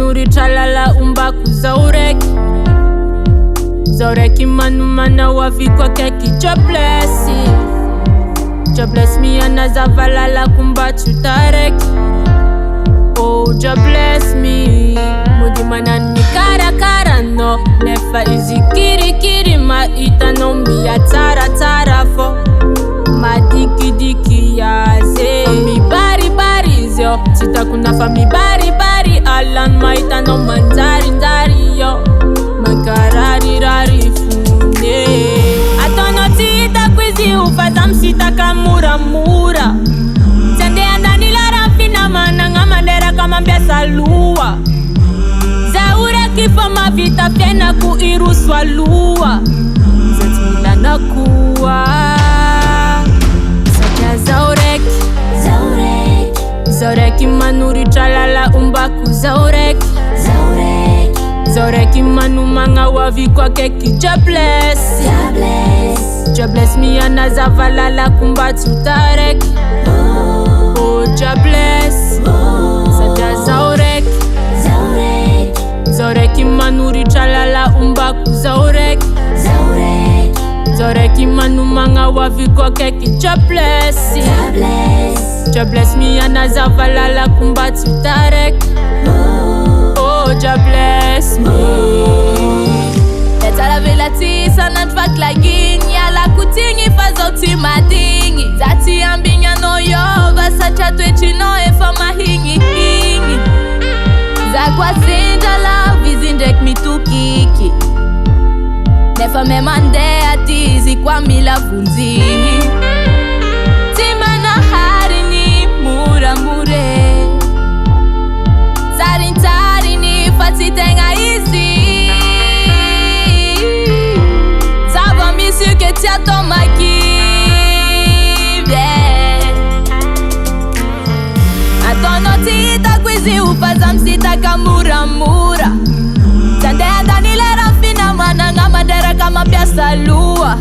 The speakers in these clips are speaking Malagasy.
manuri chalala umbaku zaureki. Zaureki manu mana wavikwa keki joblessi. Jobless me ana zavalala kumbatu tareki. Oh, jobless me. Mudi mana ni kara no. Nefa izi kiri ma ita no mi ya tara fo. Ma diki ya ze. Fami bari zio. Sita kuna fami bari alan ma ita no mandari yo. Mankarari fune. Atono tita kwizi ufazam sita kamura. Sende andani lara fina mananga mandera kama mbesa lua. Zaure kifo mavita fiena kuiruswa lua. Zetmila nakuwa Sacha Zaureki manuri chalala umbaku Zaureki manu manga wavikwa keki jobless mi ana zavalala kumbatu tareki. Oh, jobless Sacha Zaureki manuri chalala umbaku Zaureki manu manga wavikwa keki jobless mi ana zavalala kumbatu tareki. Oh, jobless me. Eta la velati sana tvak la ginya la kutingi fazoti madingi. Zati ambinya no yo vasacha twechi no efa mahingi. Zakwa zinja la vizindek mitukiki. Nefa me mande atizi kwa mila funzi. Timana harini mure. Fatitenga ici. Ça va monsieur que tia ton maquille. Atono tita kwizi ufazam sita kamura. Sande andani lera fina mananga madera kama piasa lua.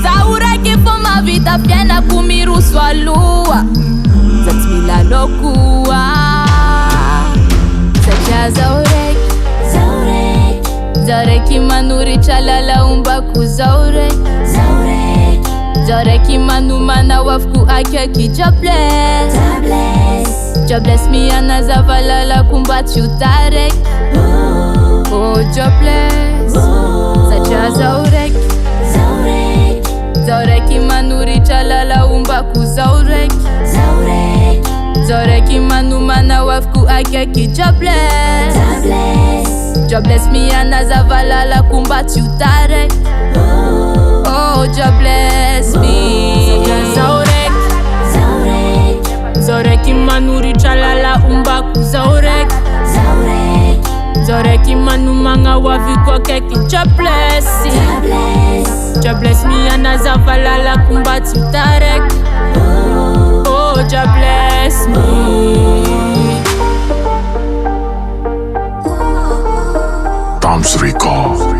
Zaure kifo mavita fiena kumiruswa lua. Zetmila lokuwa Sacha Zaureki manuri chalala umbaku Zaureki manu mana wafku akeki jobless mi ana zavalala kumbatu tareki. Oh, jobless Sacha Zaureki manuri chalala umbaku Zaureki manu mana wafku akeki jobless mi ana zavalala kumbatu tareki. Oh, jobless me. Zaureki manuri chalala umbaku Zaureki manu manga wavikwa keki jobless mi ana zavalala kumbatu tareki. Oh, jobless me. Tom's Recall.